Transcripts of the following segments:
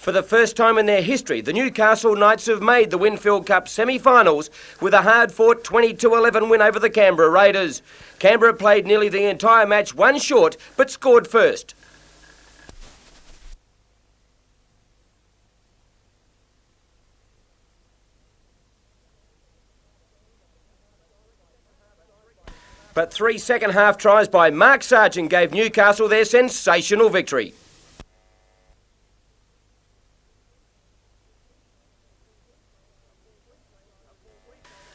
For the first time in their history, the Newcastle Knights have made the Winfield Cup semi-finals with a hard-fought 22-11 win over the Canberra Raiders. Canberra played nearly the entire match one short, but scored first. But 3 second-half tries by Mark Sargent gave Newcastle their sensational victory.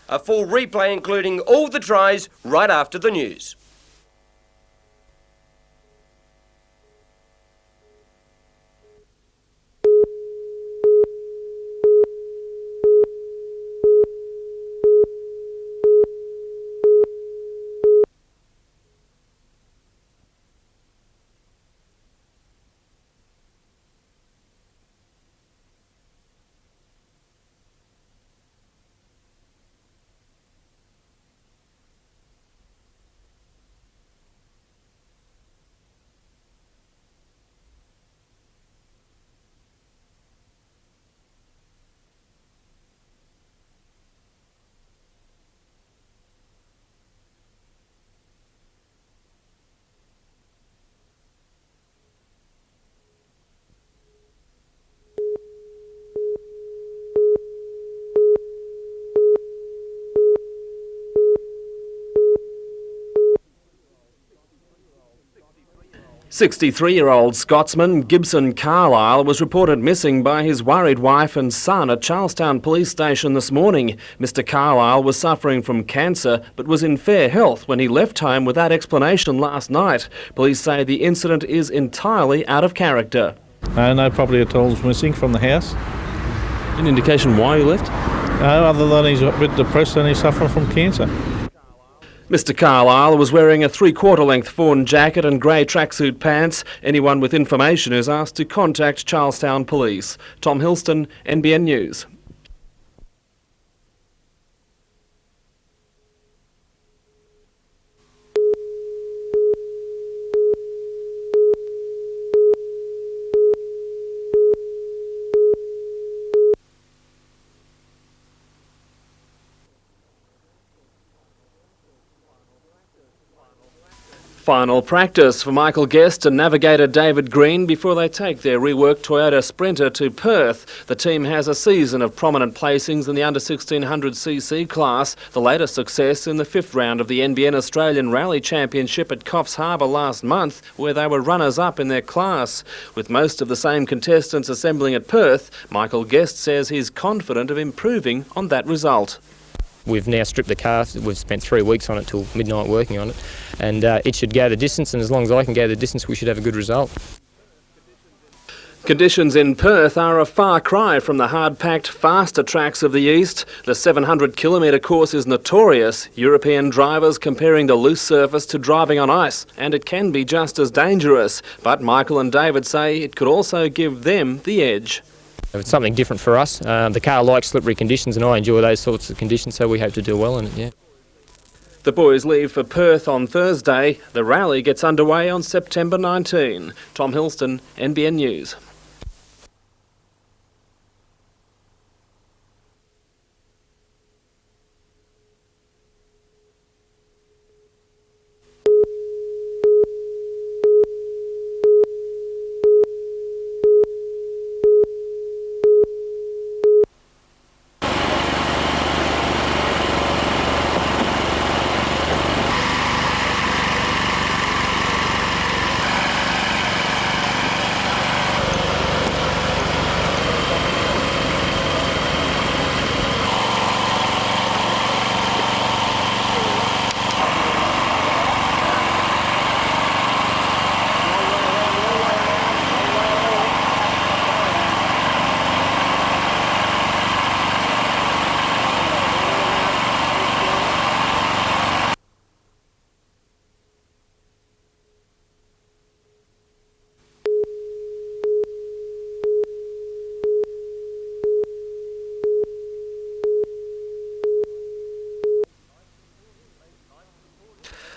A full replay including all the tries right after the news. "63-year-old Scotsman Gibson Carlisle was reported missing by his worried wife and son at Charlestown Police Station this morning. Mr Carlisle was suffering from cancer but was in fair health when he left home without explanation last night. Police say the incident is entirely out of character. No property at all is missing from the house. Any indication why he left? No, other than he's a bit depressed and he's suffering from cancer. Mr Carlisle was wearing a three-quarter length fawn jacket and grey tracksuit pants. Anyone with information is asked to contact Charlestown Police. Tom Hilston, NBN News. Final practice for Michael Guest and navigator David Green before they take their reworked Toyota Sprinter to Perth. The team has a season of prominent placings in the under 1600cc class, the latest success in the fifth round of the NBN Australian Rally Championship at Coffs Harbour last month, where they were runners-up in their class. With most of the same contestants assembling at Perth, Michael Guest says he's confident of improving on that result. We've now stripped the car. We've spent 3 weeks on it till midnight working on it, and it should go the distance, and as long as I can go the distance we should have a good result. Conditions in Perth are a far cry from the hard-packed, faster tracks of the east. The 700-kilometre course is notorious, European drivers comparing the loose surface to driving on ice, and it can be just as dangerous. But Michael and David say it could also give them the edge. It's something different for us. The car likes slippery conditions and I enjoy those sorts of conditions, so we hope to do well in it, yeah. The boys leave for Perth on Thursday. The rally gets underway on September 19. Tom Hilston, NBN News.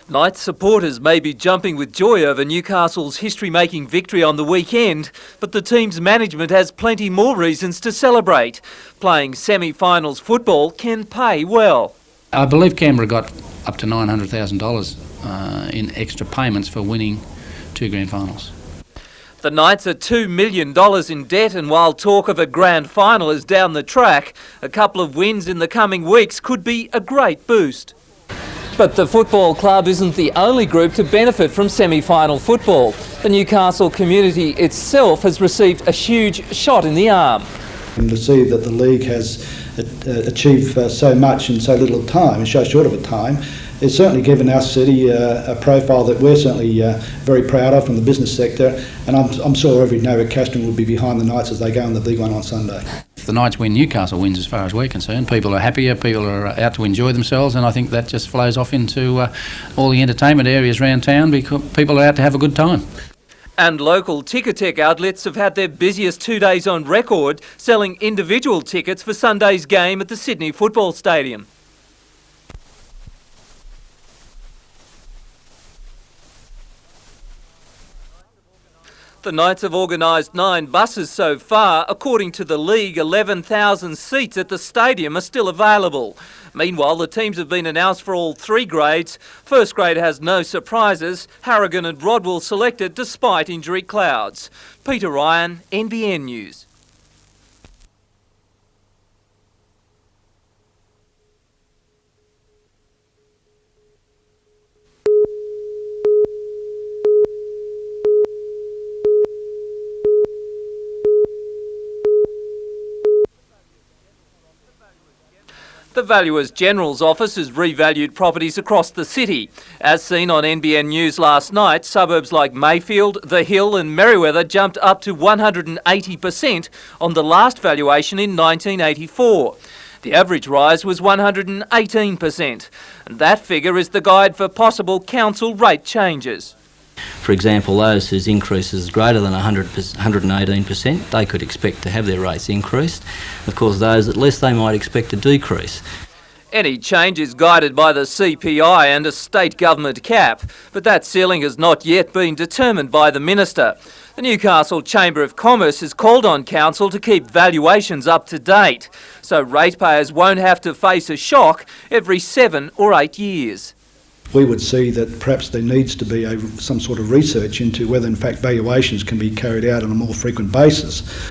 Knights supporters may be jumping with joy over Newcastle's history-making victory on the weekend, but the team's management has plenty more reasons to celebrate. Playing semi-finals football can pay well. I believe Canberra got up to $900,000 in extra payments for winning 2 grand finals. The Knights are $2 million in debt, and while talk of a grand final is down the track, a couple of wins in the coming weeks could be a great boost. But the football club isn't the only group to benefit from semi-final football. The Newcastle community itself has received a huge shot in the arm. And to see that the league has achieved so much in so little time, so short of a time, it's certainly given our city a profile that we're certainly very proud of from the business sector, and I'm sure every Novocastrian will be behind the Knights as they go in the League One on Sunday. If the Knights win, Newcastle wins as far as we're concerned. People are happier, people are out to enjoy themselves, and I think that just flows off into all the entertainment areas around town because people are out to have a good time. And local Ticketek outlets have had their busiest 2 days on record, selling individual tickets for Sunday's game at the Sydney Football Stadium. The Knights have organised 9 buses so far. According to the league, 11,000 seats at the stadium are still available. Meanwhile, the teams have been announced for all 3 grades. First grade has no surprises. Harrigan and Rodwell selected despite injury clouds. Peter Ryan, NBN News. The Valuers General's office has revalued properties across the city. As seen on NBN News last night, suburbs like Mayfield, The Hill and Merriweather jumped up to 180% on the last valuation in 1984. The average rise was 118%, and that figure is the guide for possible council rate changes. For example, those whose increase is greater than 118%, they could expect to have their rates increased. Of course, those at less, they might expect a decrease. Any change is guided by the CPI and a state government cap, but that ceiling has not yet been determined by the Minister. The Newcastle Chamber of Commerce has called on Council to keep valuations up to date, so ratepayers won't have to face a shock every 7 or 8 years. We would see that perhaps there needs to be some sort of research into whether in fact valuations can be carried out on a more frequent basis.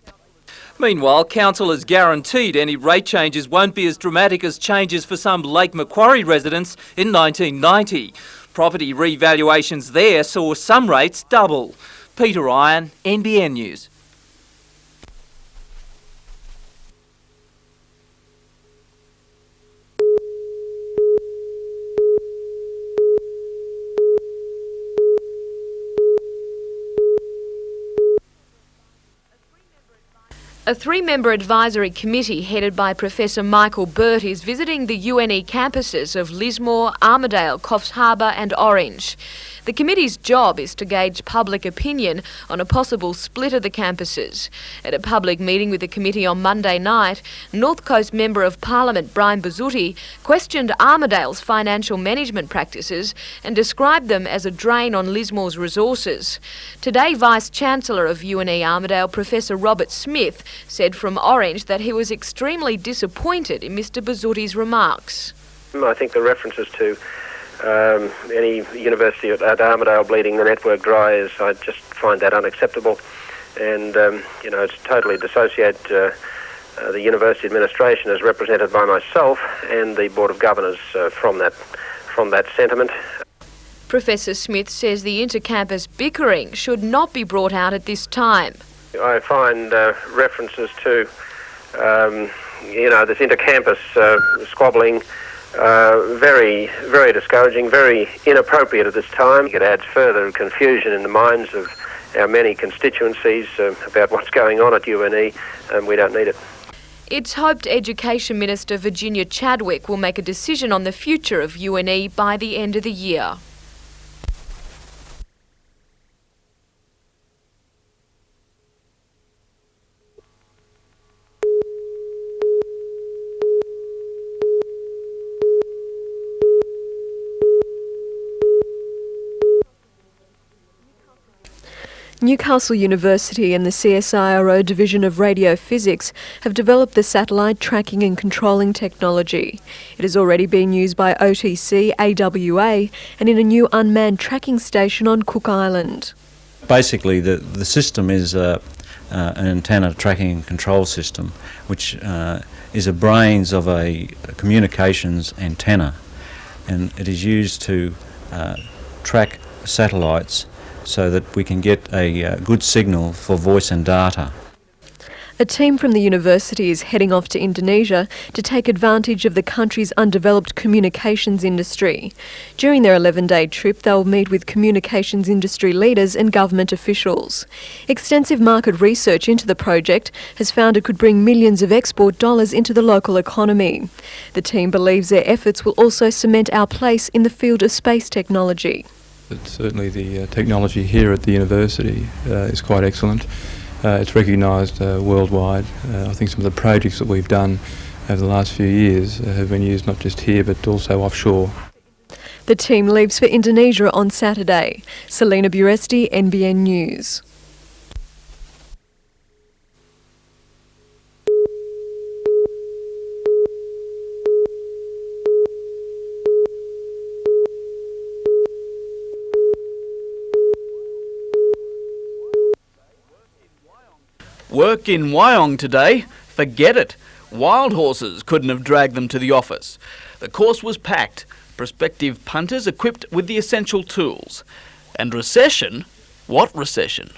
Meanwhile, Council has guaranteed any rate changes won't be as dramatic as changes for some Lake Macquarie residents in 1990. Property revaluations there saw some rates double. Peter Ryan, NBN News. A 3-member advisory committee headed by Professor Michael Burt is visiting the UNE campuses of Lismore, Armidale, Coffs Harbour and Orange. The committee's job is to gauge public opinion on a possible split of the campuses. At a public meeting with the committee on Monday night, North Coast Member of Parliament Brian Bazzutti questioned Armidale's financial management practices and described them as a drain on Lismore's resources. Today, Vice-Chancellor of UNE Armidale, Professor Robert Smith, said from Orange that he was extremely disappointed in Mr Bazzutti's remarks. I think the references to any university at Armidale bleeding the network dry is, I just find that unacceptable, and it's totally dissociate the university administration as represented by myself and the Board of Governors from that sentiment. Professor Smith says the inter-campus bickering should not be brought out at this time. I find references to this inter-campus squabbling very, very discouraging, very inappropriate at this time. It adds further confusion in the minds of our many constituencies about what's going on at UNE, and we don't need it. It's hoped Education Minister Virginia Chadwick will make a decision on the future of UNE by the end of the year. Newcastle University and the CSIRO Division of Radio Physics have developed the satellite tracking and controlling technology. It is already being used by OTC, AWA and in a new unmanned tracking station on Cook Island. Basically, the system is an antenna tracking and control system, which is a brains of a communications antenna, and it is used to track satellites so that we can get a good signal for voice and data. A team from the university is heading off to Indonesia to take advantage of the country's undeveloped communications industry. During their 11-day trip, they'll meet with communications industry leaders and government officials. Extensive market research into the project has found it could bring millions of export dollars into the local economy. The team believes their efforts will also cement our place in the field of space technology. But certainly the technology here at the university is quite excellent. It's recognised worldwide. I think some of the projects that we've done over the last few years have been used not just here but also offshore. The team leaves for Indonesia on Saturday. Selena Buresti, NBN News. Work in Wyong today? Forget it. Wild horses couldn't have dragged them to the office. The course was packed. Prospective punters equipped with the essential tools. And recession? What recession?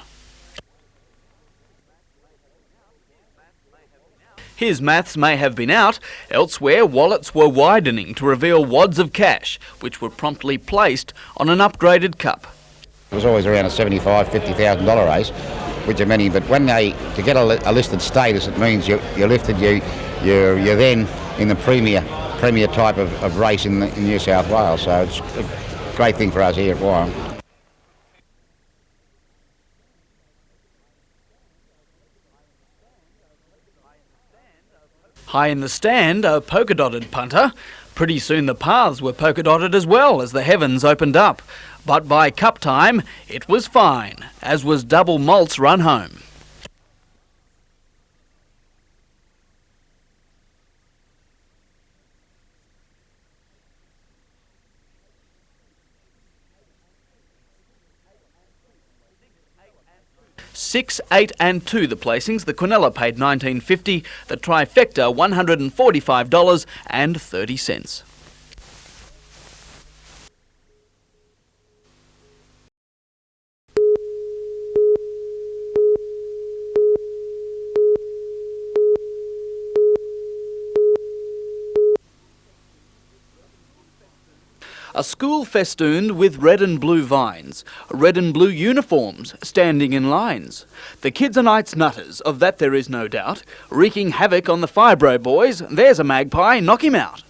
His maths may have been out. Elsewhere, wallets were widening to reveal wads of cash, which were promptly placed on an upgraded cup. It was always around a $75,000-$50,000 race, which are many, but when to get a listed status, it means you're lifted, you're then in the premier type of race in New South Wales, so it's a great thing for us here at Wyong. High in the stand, a polka-dotted punter. Pretty soon the paths were polka-dotted as well as the heavens opened up. But by cup time, it was fine, as was double malt's run home. Six, 8 and 2 the placings. The Quinella paid $19.50, the trifecta $145.30. A school festooned with red and blue vines, red and blue uniforms standing in lines. The kids are night's nutters, of that there is no doubt, wreaking havoc on the fibro boys. There's a magpie, knock him out.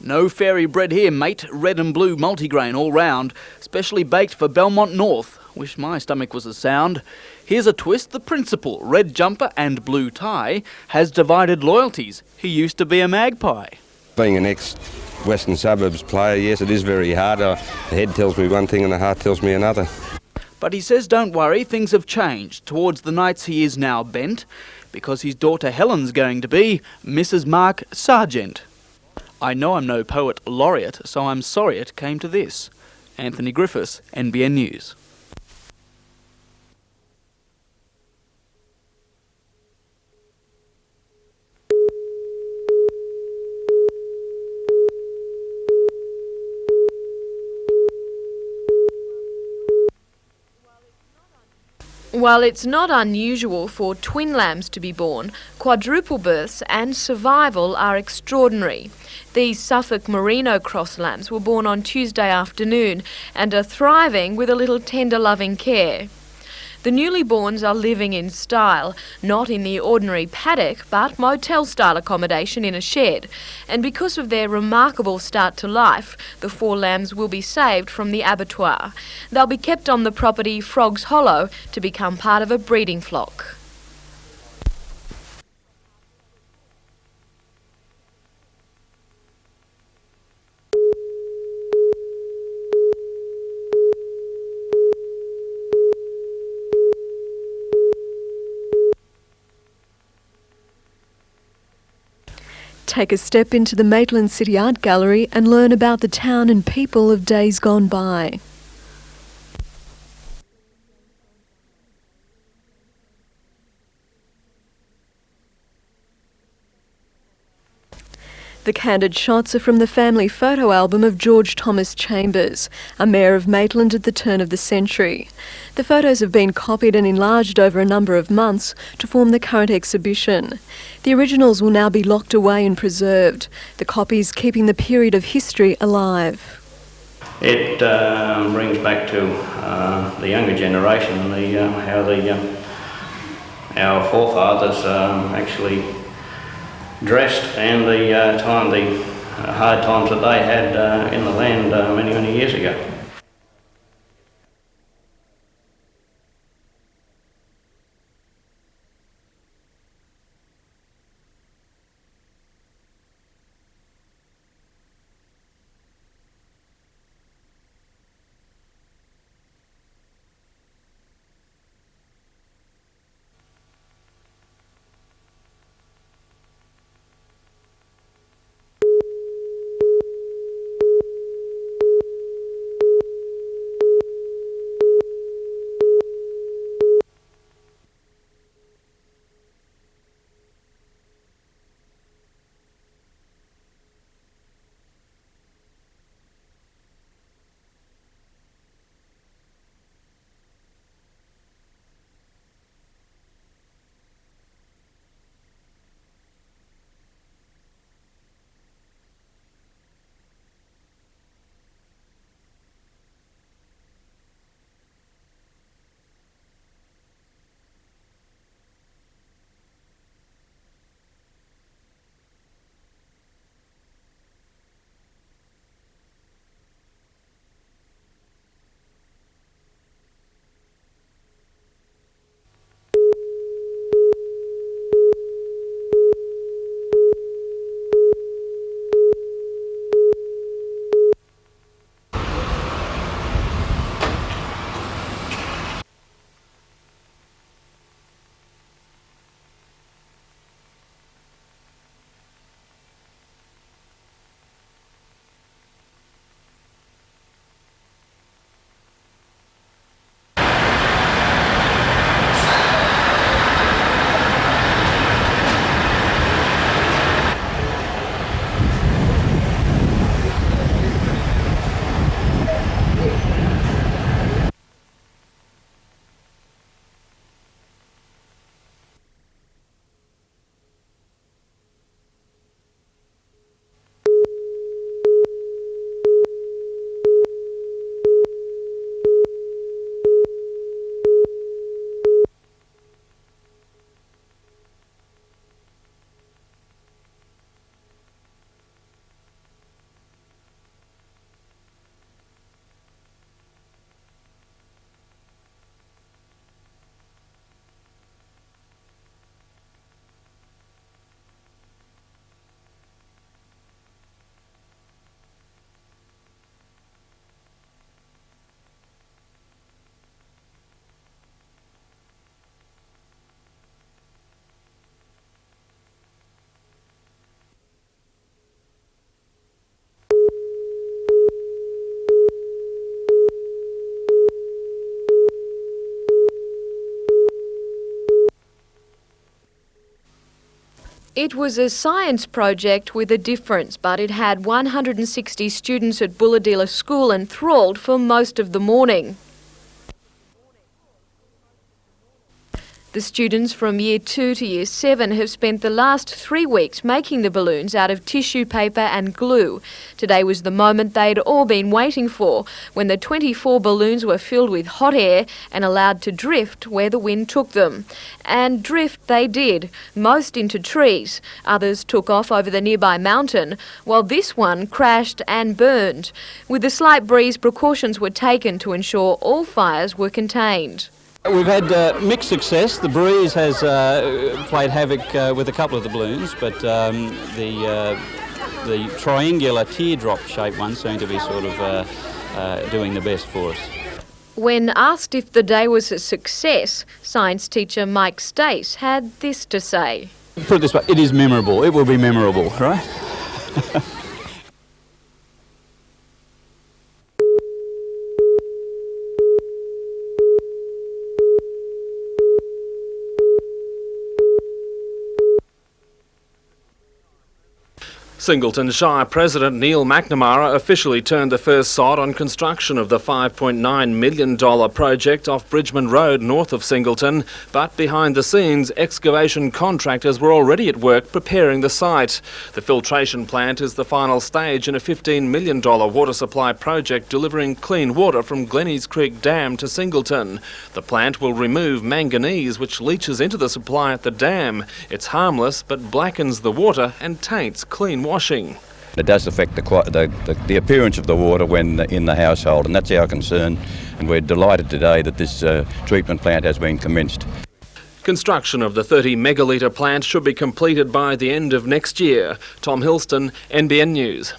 No fairy bread here, mate. Red and blue multigrain all round, specially baked for Belmont North. Wish my stomach was as sound. Here's a twist. The principal, red jumper and blue tie, has divided loyalties. He used to be a magpie. Being an ex-Western Suburbs player, yes, it is very hard. The head tells me one thing and the heart tells me another. But he says don't worry, things have changed. Towards the Knights he is now bent, because his daughter Helen's going to be Mrs. Mark Sargent. I know I'm no poet laureate, so I'm sorry it came to this. Anthony Griffiths, NBN News. While it's not unusual for twin lambs to be born, quadruple births and survival are extraordinary. These Suffolk Merino cross lambs were born on Tuesday afternoon and are thriving with a little tender loving care. The newly-borns are living in style, not in the ordinary paddock, but motel-style accommodation in a shed. And because of their remarkable start to life, the 4 lambs will be saved from the abattoir. They'll be kept on the property Frogs Hollow to become part of a breeding flock. take a step into the Maitland City Art Gallery and learn about the town and people of days gone by. The candid shots are from the family photo album of George Thomas Chambers, a mayor of Maitland at the turn of the century. The photos have been copied and enlarged over a number of months to form the current exhibition. The originals will now be locked away and preserved, the copies keeping the period of history alive. It brings back to the younger generation how our forefathers actually dressed and the hard times that they had in the land many years ago. It was a science project with a difference, but it had 160 students at Bulladila School enthralled for most of the morning. The students from Year 2 to Year 7 have spent the last 3 weeks making the balloons out of tissue paper and glue. Today was the moment they'd all been waiting for, when the 24 balloons were filled with hot air and allowed to drift where the wind took them. And drift they did, most into trees. Others took off over the nearby mountain, while this one crashed and burned. With the slight breeze, precautions were taken to ensure all fires were contained. We've had mixed success. The breeze has played havoc with a couple of the balloons, but the triangular teardrop-shaped ones seem to be sort of doing the best for us. When asked if the day was a success, science teacher Mike Stace had this to say. Put it this way, it is memorable. It will be memorable, right? Singleton Shire President Neil McNamara officially turned the first sod on construction of the $5.9 million project off Bridgeman Road north of Singleton, but behind the scenes, excavation contractors were already at work preparing the site. The filtration plant is the final stage in a $15 million water supply project delivering clean water from Glennies Creek Dam to Singleton. The plant will remove manganese, which leaches into the supply at the dam. It's harmless but blackens the water and taints clean washing. It does affect the appearance of the water when in the household, and that's our concern, and we're delighted today that this treatment plant has been commenced. Construction of the 30 megalitre plant should be completed by the end of next year. Tom Hilston, NBN News.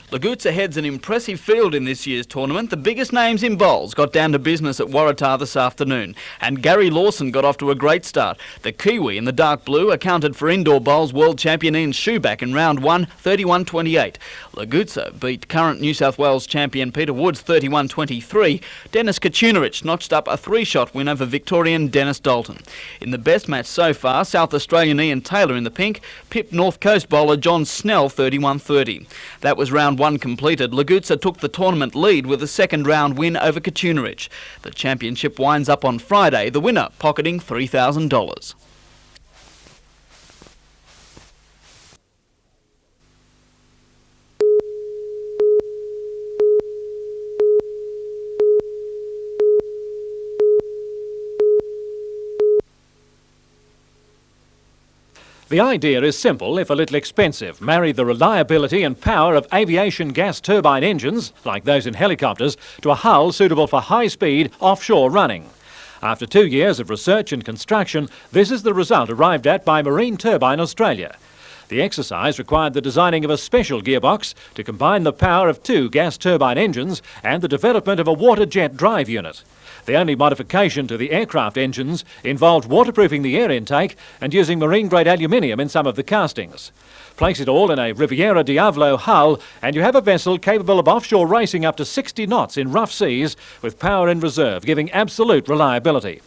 Lagutsa heads an impressive field in this year's tournament. The biggest names in bowls got down to business at Waratah this afternoon, and Gary Lawson got off to a great start. The Kiwi in the dark blue accounted for indoor bowls world champion Ian Schuback in round 1, 31-28. Lagutsa beat current New South Wales champion Peter Woods 31-23. Dennis Kachunerich notched up a 3-shot win over Victorian Dennis Dalton. In the best match so far, South Australian Ian Taylor in the pink pipped North Coast bowler John Snell 31-30. That was round 1 completed. Lagutsa took the tournament lead with a second round win over Kachunerich. The championship winds up on Friday, the winner pocketing $3,000. The idea is simple, if a little expensive. Marry the reliability and power of aviation gas turbine engines, like those in helicopters, to a hull suitable for high-speed offshore running. After 2 years of research and construction, this is the result arrived at by Marine Turbine Australia. The exercise required the designing of a special gearbox to combine the power of 2 gas turbine engines and the development of a water jet drive unit. The only modification to the aircraft engines involved waterproofing the air intake and using marine-grade aluminium in some of the castings. Place it all in a Riviera Diavolo hull and you have a vessel capable of offshore racing up to 60 knots in rough seas with power in reserve, giving absolute reliability.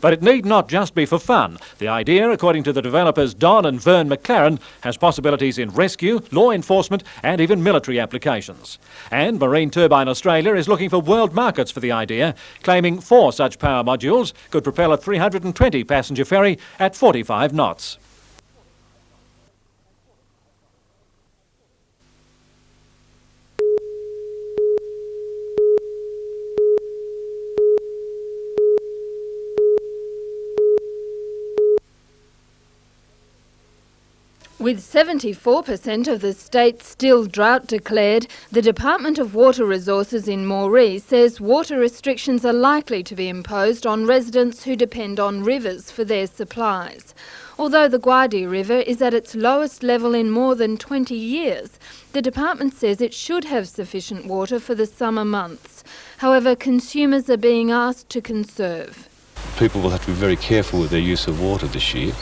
But it need not just be for fun. The idea, according to the developers Don and Vern McLaren, has possibilities in rescue, law enforcement and even military applications. And Marine Turbine Australia is looking for world markets for the idea, claiming 4 such power modules could propel a 320 passenger ferry at 45 knots. With 74% of the state still drought declared, the Department of Water Resources in Moree says water restrictions are likely to be imposed on residents who depend on rivers for their supplies. Although the Guadi River is at its lowest level in more than 20 years, the department says it should have sufficient water for the summer months. However, consumers are being asked to conserve. People will have to be very careful with their use of water this year,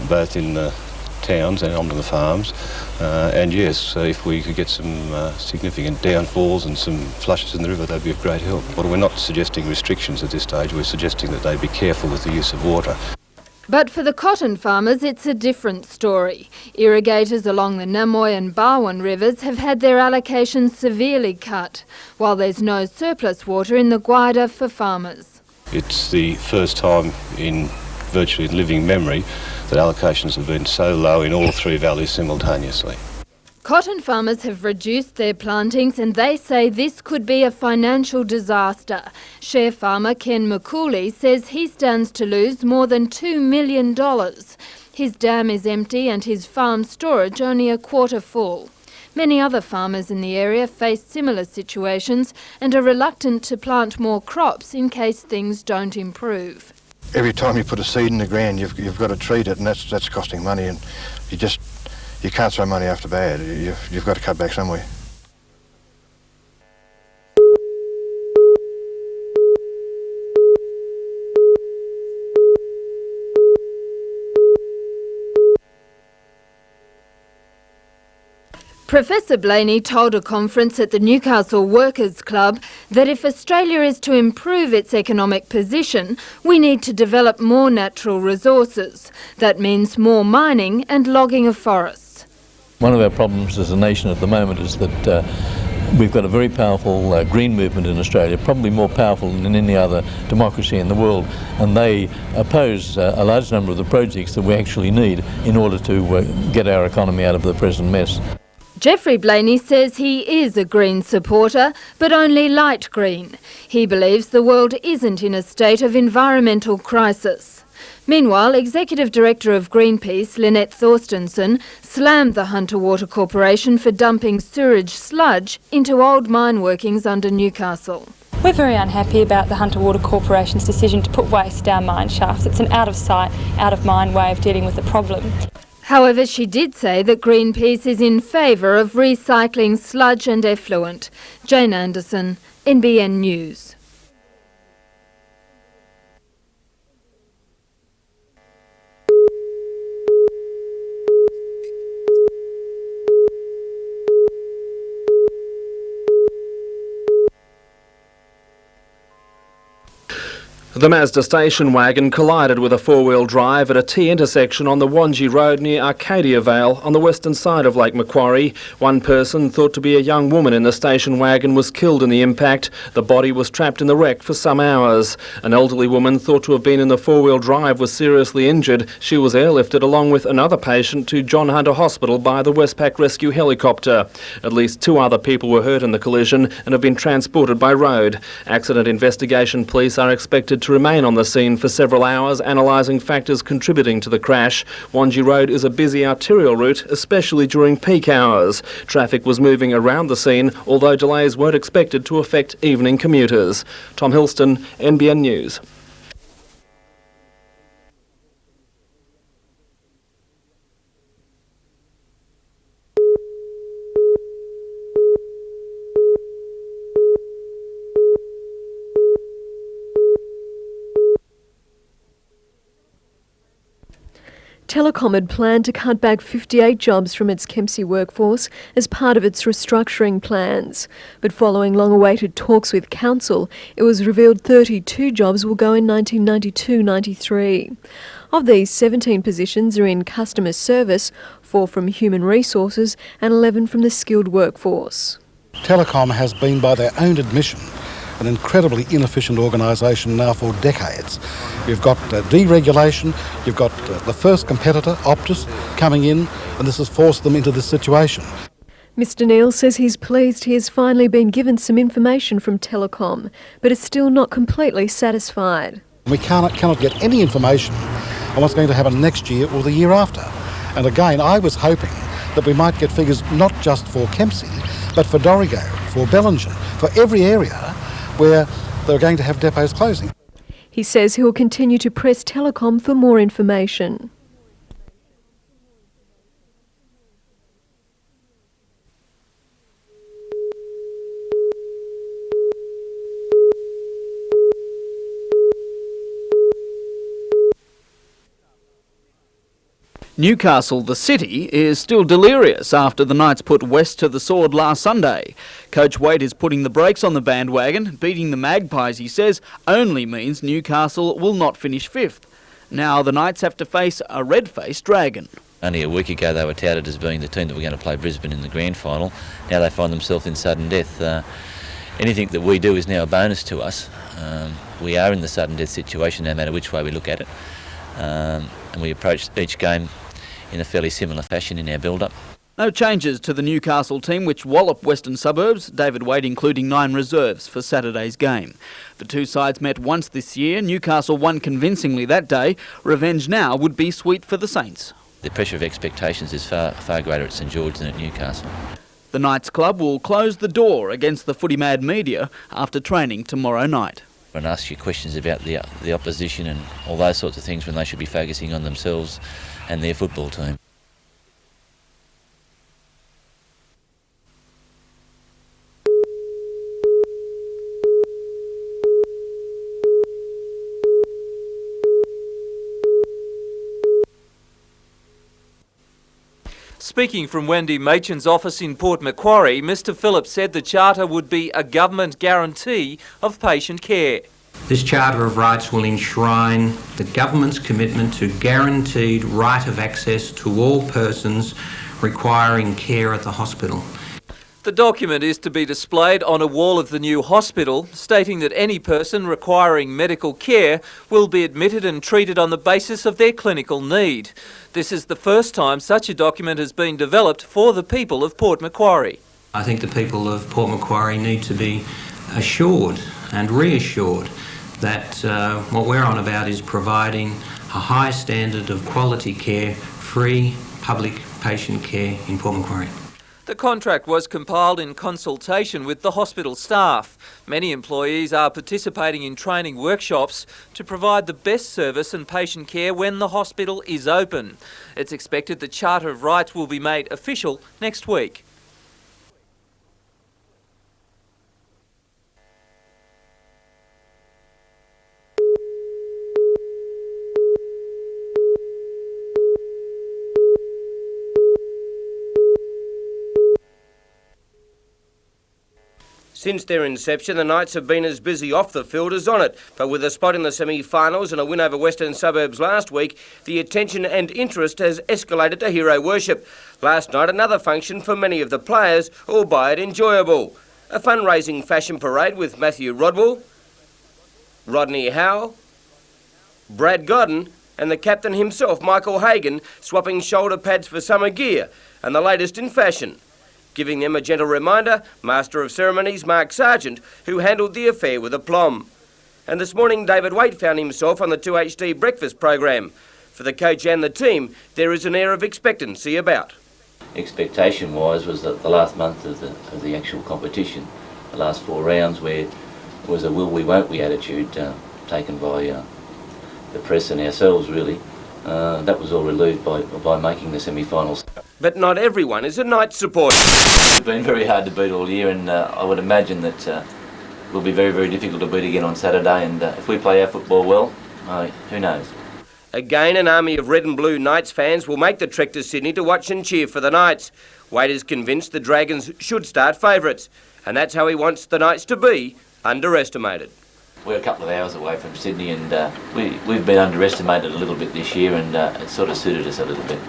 both in the towns and onto the farms, and yes, if we could get some significant downfalls and some flushes in the river, that'd be of great help. But we're not suggesting restrictions at this stage, we're suggesting that they be careful with the use of water. But for the cotton farmers, it's a different story. Irrigators along the Namoy and Barwon rivers have had their allocations severely cut, while there's no surplus water in the Guida for farmers. It's the first time in virtually living memory that allocations have been so low in all 3 valleys simultaneously. Cotton farmers have reduced their plantings and they say this could be a financial disaster. Share farmer Ken McCooley says he stands to lose more than $2 million. His dam is empty and his farm storage only a quarter full. Many other farmers in the area face similar situations and are reluctant to plant more crops in case things don't improve. Every time you put a seed in the ground, you've got to treat it, and that's costing money, and you can't throw money after bad. You've got to cut back somewhere. Professor Blaney told a conference at the Newcastle Workers' Club that if Australia is to improve its economic position, we need to develop more natural resources. That means more mining and logging of forests. One of our problems as a nation at the moment is that we've got a very powerful green movement in Australia, probably more powerful than any other democracy in the world, and they oppose a large number of the projects that we actually need in order to get our economy out of the present mess. Jeffrey Blaney says he is a Green supporter, but only light green. He believes the world isn't in a state of environmental crisis. Meanwhile, Executive Director of Greenpeace, Lynette Thorstenson, slammed the Hunter Water Corporation for dumping sewerage sludge into old mine workings under Newcastle. We're very unhappy about the Hunter Water Corporation's decision to put waste down mine shafts. It's an out-of-sight, out-of-mind way of dealing with the problem. However, she did say that Greenpeace is in favour of recycling sludge and effluent. Jane Anderson, NBN News. The Mazda station wagon collided with a four-wheel drive at a T intersection on the Wangi Road near Arcadia Vale on the western side of Lake Macquarie. One person, thought to be a young woman in the station wagon, was killed in the impact. The body was trapped in the wreck for some hours. An elderly woman, thought to have been in the four-wheel drive, was seriously injured. She was airlifted along with another patient to John Hunter Hospital by the Westpac rescue helicopter. At least 2 other people were hurt in the collision and have been transported by road. Accident investigation police are expected to remain on the scene for several hours, analysing factors contributing to the crash. Wangi Road is a busy arterial route, especially during peak hours. Traffic was moving around the scene, although delays weren't expected to affect evening commuters. Tom Hilston, NBN News. Telecom had planned to cut back 58 jobs from its Kempsey workforce as part of its restructuring plans. But following long-awaited talks with Council, it was revealed 32 jobs will go in 1992-93. Of these, 17 positions are in customer service, 4 from human resources and 11 from the skilled workforce. Telecom has been, by their own admission, an incredibly inefficient organisation now for decades. You've got deregulation, you've got the first competitor, Optus, coming in, and this has forced them into this situation. Mr Neil says he's pleased he has finally been given some information from Telecom, but is still not completely satisfied. We cannot get any information on what's going to happen next year or the year after. And again, I was hoping that we might get figures not just for Kempsey, but for Dorrigo, for Bellingen, for every area where they're going to have depots closing. He says he will continue to press Telecom for more information. Newcastle, the city, is still delirious after the Knights put West to the sword last Sunday. Coach Wade is putting the brakes on the bandwagon. Beating the Magpies, he says, only means Newcastle will not finish 5th. Now the Knights have to face a red-faced Dragon. Only a week ago they were touted as being the team that were going to play Brisbane in the grand final. Now they find themselves in sudden death. Anything that we do is now a bonus to us. We are in the sudden death situation no matter which way we look at it. And we approach each game in a fairly similar fashion in our build-up. No changes to the Newcastle team, which wallop Western Suburbs, David Wade including 9 reserves for Saturday's game. The two sides met once this year. Newcastle won convincingly that day. Revenge now would be sweet for the Saints. The pressure of expectations is far greater at St George than at Newcastle. The Knights club will close the door against the footy mad media after training tomorrow night. And ask you questions about the opposition and all those sorts of things when they should be focusing on themselves and their football team. Speaking from Wendy Machin's office in Port Macquarie, Mr Phillips said the charter would be a government guarantee of patient care. This Charter of Rights will enshrine the government's commitment to guaranteed right of access to all persons requiring care at the hospital. The document is to be displayed on a wall of the new hospital, stating that any person requiring medical care will be admitted and treated on the basis of their clinical need. This is the first time such a document has been developed for the people of Port Macquarie. I think the people of Port Macquarie need to be assured and reassured that what we're on about is providing a high standard of quality care, free public patient care in Port Macquarie. The contract was compiled in consultation with the hospital staff. Many employees are participating in training workshops to provide the best service and patient care when the hospital is open. It's expected the Charter of Rights will be made official next week. Since their inception, the Knights have been as busy off the field as on it, but with a spot in the semi-finals and a win over Western Suburbs last week, the attention and interest has escalated to hero worship. Last night, another function for many of the players, albeit enjoyable. A fundraising fashion parade with Matthew Rodwell, Rodney Howe, Brad Godden and the captain himself, Michael Hagan, swapping shoulder pads for summer gear and the latest in fashion. Giving them a gentle reminder, Master of Ceremonies Mark Sargent, who handled the affair with aplomb. And this morning, David Waite found himself on the 2HD breakfast program. For the coach and the team, there is an air of expectancy about. Expectation-wise was that the last month of the actual competition, the last 4 rounds, where it was a will we won't we attitude taken by the press and ourselves really. That was all relieved by making the semi-finals. But not everyone is a Knights supporter. It's been very hard to beat all year, and I would imagine that it will be very, very difficult to beat again on Saturday, and if we play our football well, who knows. Again, an army of red and blue Knights fans will make the trek to Sydney to watch and cheer for the Knights. Wade is convinced the Dragons should start favourites, and that's how he wants the Knights to be underestimated. We're a couple of hours away from Sydney, and we've been underestimated a little bit this year, and it sort of suited us a little bit.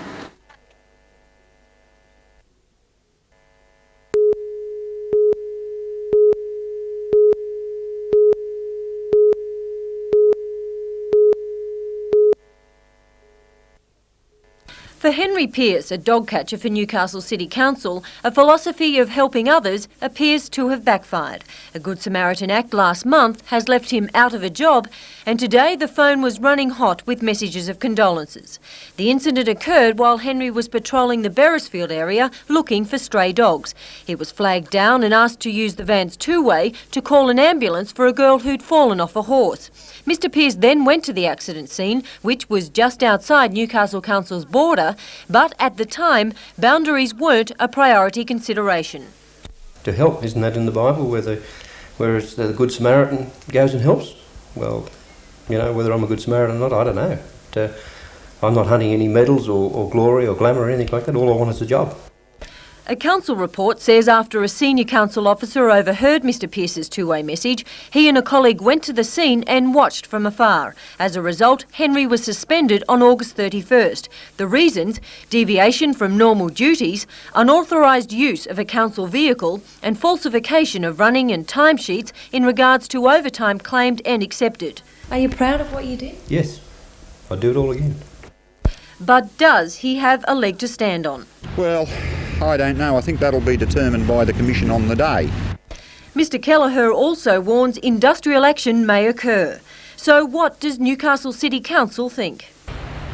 For Henry Pearce, a dog catcher for Newcastle City Council, a philosophy of helping others appears to have backfired. A Good Samaritan Act last month has left him out of a job, and today the phone was running hot with messages of condolences. The incident occurred while Henry was patrolling the Beresfield area looking for stray dogs. He was flagged down and asked to use the van's two-way to call an ambulance for a girl who'd fallen off a horse. Mr Pearce then went to the accident scene, which was just outside Newcastle Council's border, but at the time, boundaries weren't a priority consideration. To help, isn't that in the Bible, where it's the Good Samaritan goes and helps? Well, you know, whether I'm a Good Samaritan or not, I don't know. But, I'm not hunting any medals or glory or glamour or anything like that. All I want is a job. A council report says after a senior council officer overheard Mr Pearce's two-way message, he and a colleague went to the scene and watched from afar. As a result, Henry was suspended on August 31st. The reasons: deviation from normal duties, unauthorised use of a council vehicle, and falsification of running and timesheets in regards to overtime claimed and accepted. Are you proud of what you did? Yes, I'd do it all again. But does he have a leg to stand on? Well, I don't know. I think that'll be determined by the Commission on the day. Mr Kelleher also warns industrial action may occur. So what does Newcastle City Council think?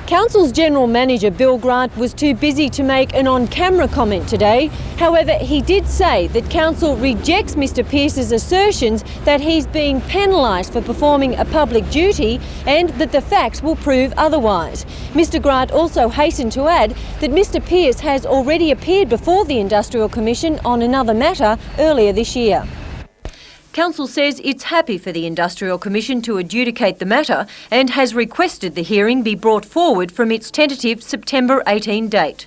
Council's General Manager Bill Grant was too busy to make an on-camera comment today. However, he did say that Council rejects Mr Pearce's assertions that he's being penalised for performing a public duty and that the facts will prove otherwise. Mr Grant also hastened to add that Mr Pearce has already appeared before the Industrial Commission on another matter earlier this year. Council says it's happy for the Industrial Commission to adjudicate the matter and has requested the hearing be brought forward from its tentative September 18 date.